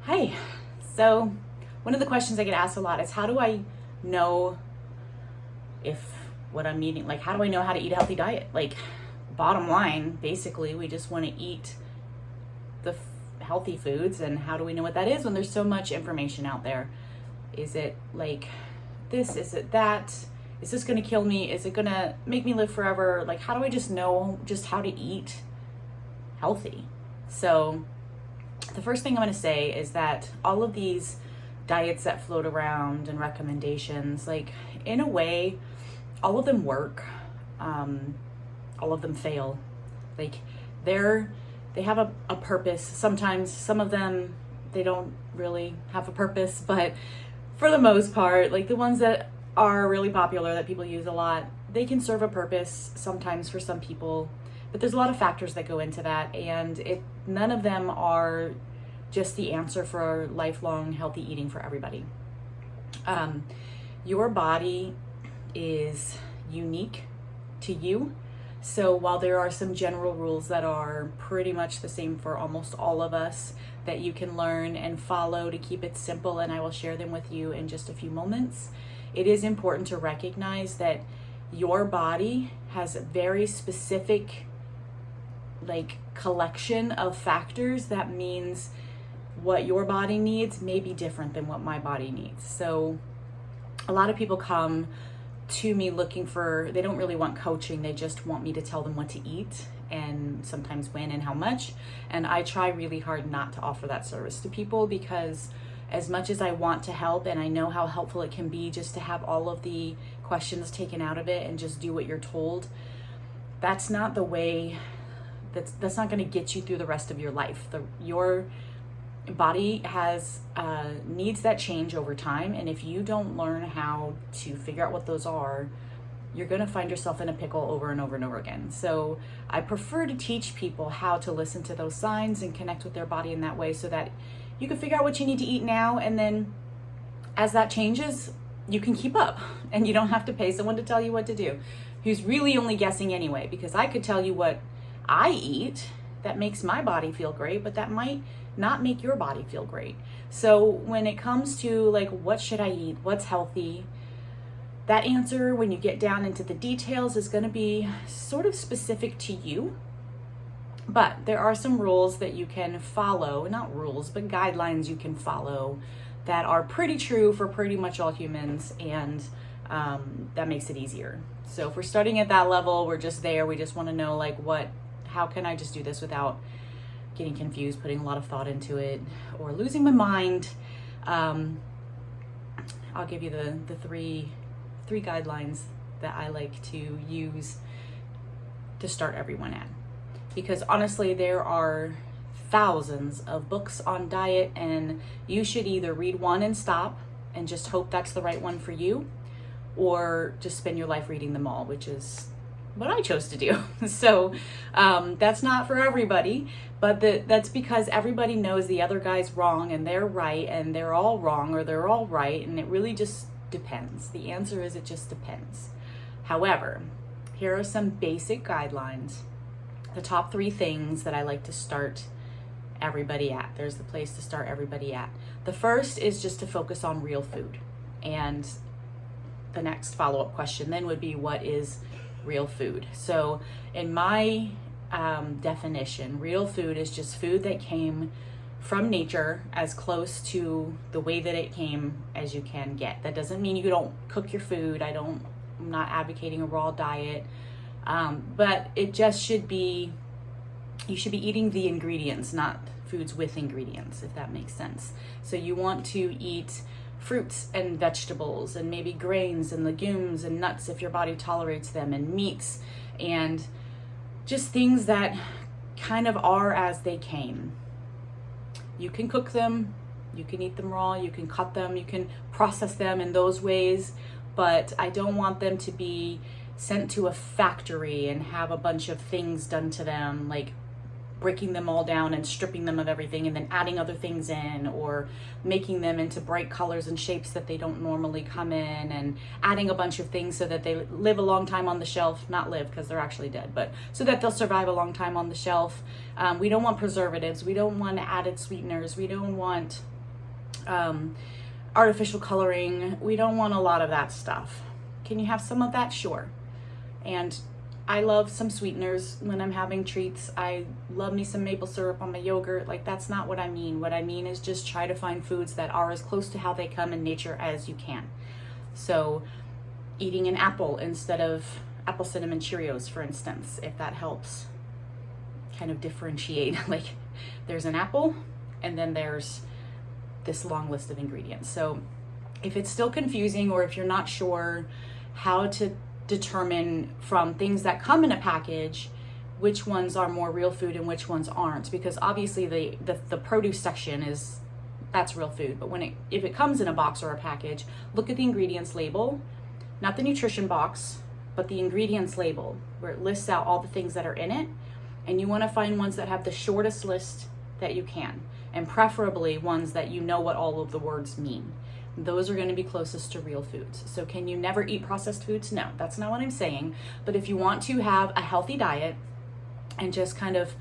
Hi. So, one of the questions I get asked a lot is how do I know if what I'm eating, like, how do I know how to eat a healthy diet? Like, bottom line, basically, we just want to eat the healthy foods. And how do we know what that is when there's so much information out there? Is it like this? Is it that? Is this going to kill me? Is it going to make me live forever? Like, how do I just know just how to eat healthy? So, the first thing I'm going to say is that all of these diets that float around and recommendations, like, in a way, all of them work. All of them fail. Like, they have a purpose. Sometimes some of them, they don't really have a purpose, but for the most part, like the ones that are really popular that people use a lot, they can serve a purpose sometimes for some people, but there's a lot of factors that go into that, and none of them are just the answer for lifelong healthy eating for everybody. Your body is unique to you. So while there are some general rules that are pretty much the same for almost all of us that you can learn and follow to keep it simple, and I will share them with you in just a few moments, it is important to recognize that your body has a very specific collection of factors that means what your body needs may be different than what my body needs. So a lot of people come to me they don't really want coaching, they just want me to tell them what to eat and sometimes when and how much. And I try really hard not to offer that service to people, because as much as I want to help and I know how helpful it can be just to have all of the questions taken out of it and just do what you're told, that's not the way, that's not going to get you through the rest of your life. Your body has needs that change over time, and if you don't learn how to figure out what those are, you're going to find yourself in a pickle over and over and over again. So I prefer to teach people how to listen to those signs and connect with their body in that way, so that you can figure out what you need to eat now, and then as that changes, you can keep up and you don't have to pay someone to tell you what to do, who's really only guessing anyway, because I could tell you what I eat that makes my body feel great, but that might not make your body feel great. So when it comes to what should I eat, what's healthy, that answer, when you get down into the details, is going to be sort of specific to you. But there are some rules that you can follow, not rules, but guidelines you can follow that are pretty true for pretty much all humans, and that makes it easier. So if we're starting at that level, we're just there, we just want to know how can I just do this without getting confused, putting a lot of thought into it, or losing my mind. I'll give you the three guidelines that I like to use to start everyone at. Because honestly, there are thousands of books on diet, and you should either read one and stop and just hope that's the right one for you, or just spend your life reading them all, which is what I chose to do. So that's not for everybody, but that's because everybody knows the other guy's wrong and they're right, and they're all wrong or they're all right, and it really just depends. The answer is it just depends. However, here are some basic guidelines, the top 3 things that I like to start everybody at. There's the place to start everybody at. The first is just to focus on real food. And the next follow-up question then would be, what is real food? So in my definition, real food is just food that came from nature as close to the way that it came as you can get. That doesn't mean you don't cook your food. I'm not advocating a raw diet, but it just should be, you should be eating the ingredients, not foods with ingredients, if that makes sense. So you want to eat fruits and vegetables, and maybe grains and legumes and nuts if your body tolerates them, and meats, and just things that kind of are as they came. You can cook them, you can eat them raw, you can cut them, you can process them in those ways, but I don't want them to be sent to a factory and have a bunch of things done to them, like breaking them all down and stripping them of everything and then adding other things in, or making them into bright colors and shapes that they don't normally come in, and adding a bunch of things so that they live a long time on the shelf, not live because they're actually dead, but so that they'll survive a long time on the shelf. We don't want preservatives, we don't want added sweeteners, we don't want artificial coloring. We don't want a lot of that stuff. Can you have some of that? Sure. And I love some sweeteners when I'm having treats. I love me some maple syrup on my yogurt. Like, that's not what I mean. What I mean is just try to find foods that are as close to how they come in nature as you can. So eating an apple instead of apple cinnamon Cheerios, for instance, if that helps kind of differentiate. Like, there's an apple and then there's this long list of ingredients. So if it's still confusing, or if you're not sure how to determine from things that come in a package which ones are more real food and which ones aren't, because obviously the produce section that's real food, but if it comes in a box or a package, look at the ingredients label, not the nutrition box, but the ingredients label, where it lists out all the things that are in it. And you want to find ones that have the shortest list that you can, and preferably ones that you know what all of the words mean. Those are going to be closest to real foods. So can you never eat processed foods? No, that's not what I'm saying. But if you want to have a healthy diet and just kind of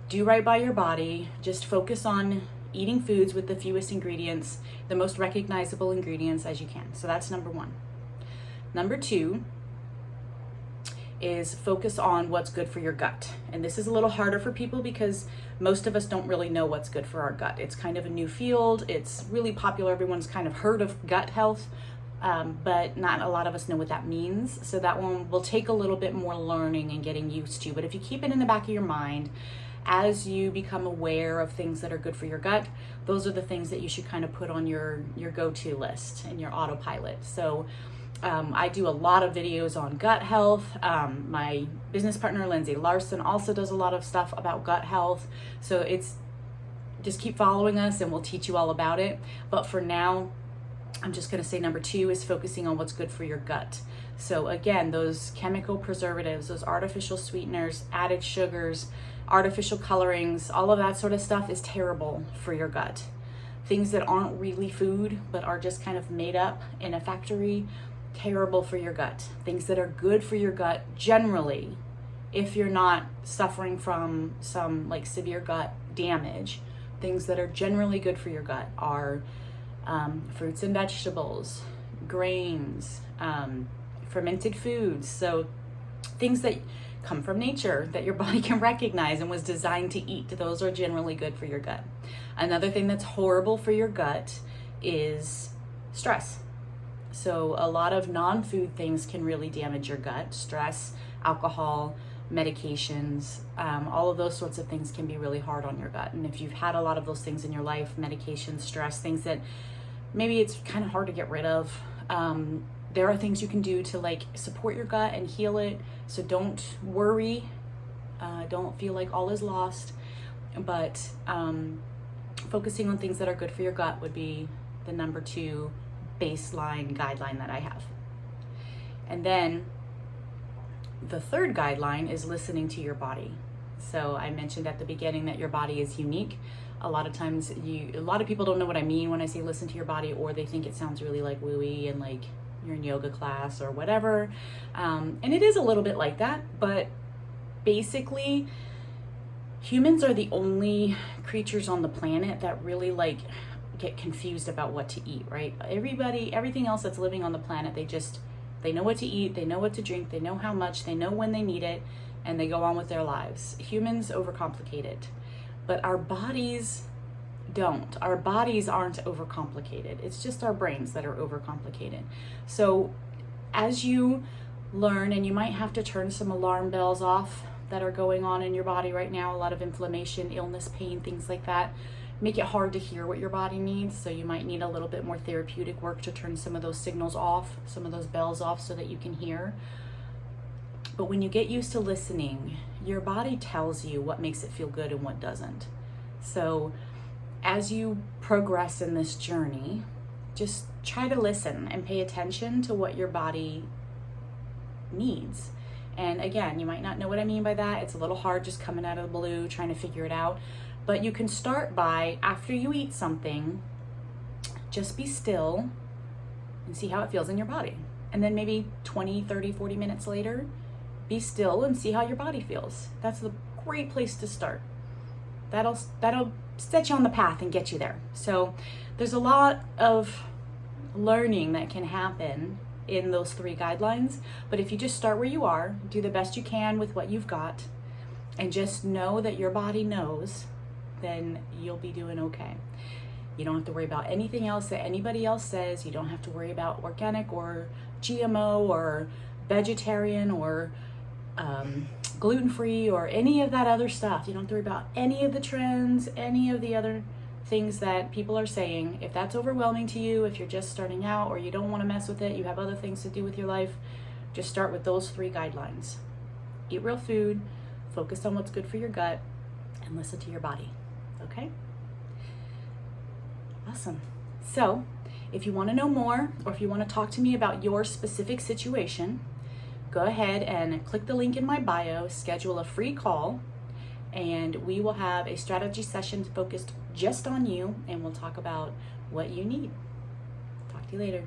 do right by your body, just focus on eating foods with the fewest ingredients, the most recognizable ingredients as you can. So that's number one. Number two is focus on what's good for your gut. And this is a little harder for people because most of us don't really know what's good for our gut. It's kind of a new field. It's really popular. Everyone's kind of heard of gut health, but not a lot of us know what that means. So that one will take a little bit more learning and getting used to. But if you keep it in the back of your mind, as you become aware of things that are good for your gut, those are the things that you should kind of put on your go-to list and your autopilot. So I do a lot of videos on gut health. My business partner, Lindsay Larson, also does a lot of stuff about gut health. So just keep following us and we'll teach you all about it. But for now, I'm just going to say number two is focusing on what's good for your gut. So again, those chemical preservatives, those artificial sweeteners, added sugars, artificial colorings, all of that sort of stuff is terrible for your gut. Things that aren't really food, but are just kind of made up in a factory, terrible for your gut. Things that are good for your gut generally, if you're not suffering from some like severe gut damage, things that are generally good for your gut are fruits and vegetables, grains, fermented foods. So things that come from nature that your body can recognize and was designed to eat. Those are generally good for your gut. Another thing that's horrible for your gut is stress. So a lot of non-food things can really damage your gut. Stress, alcohol, medications, all of those sorts of things can be really hard on your gut. And if you've had a lot of those things in your life, medication, stress, things that maybe it's kind of hard to get rid of, there are things you can do to like support your gut and heal it. So don't worry, don't feel like all is lost, but focusing on things that are good for your gut would be the number two baseline guideline that I have. And then the third guideline is listening to your body. So I mentioned at the beginning that your body is unique. A lot of times a lot of people don't know what I mean when I say listen to your body, or they think it sounds really like woo-y and like you're in yoga class or whatever. And it is a little bit like that, but basically humans are the only creatures on the planet that really like get confused about what to eat, right? Everything else that's living on the planet, they know what to eat, they know what to drink, they know how much, they know when they need it, and they go on with their lives. Humans overcomplicate it, but our bodies don't. Our bodies aren't overcomplicated. It's just our brains that are overcomplicated. So as you learn, and you might have to turn some alarm bells off that are going on in your body right now, a lot of inflammation, illness, pain, things like that, make it hard to hear what your body needs. So you might need a little bit more therapeutic work to turn some of those signals off, some of those bells off, so that you can hear. But when you get used to listening, your body tells you what makes it feel good and what doesn't. So as you progress in this journey, just try to listen and pay attention to what your body needs. And again, you might not know what I mean by that. It's a little hard just coming out of the blue, trying to figure it out. But you can start by, after you eat something, just be still and see how it feels in your body. And then maybe 20, 30, 40 minutes later, be still and see how your body feels. That's a great place to start. That'll set you on the path and get you there. So there's a lot of learning that can happen in those 3 guidelines, but if you just start where you are, do the best you can with what you've got, and just know that your body knows, then you'll be doing okay. You don't have to worry about anything else that anybody else says. You don't have to worry about organic or GMO or vegetarian or gluten-free or any of that other stuff. You don't have to worry about any of the trends, any of the other things that people are saying. If that's overwhelming to you, if you're just starting out or you don't want to mess with it, you have other things to do with your life, just start with those 3 guidelines. Eat real food, focus on what's good for your gut, and listen to your body. Okay? Awesome. So if you want to know more, or if you want to talk to me about your specific situation, go ahead and click the link in my bio, schedule a free call, and we will have a strategy session focused just on you, and we'll talk about what you need. Talk to you later.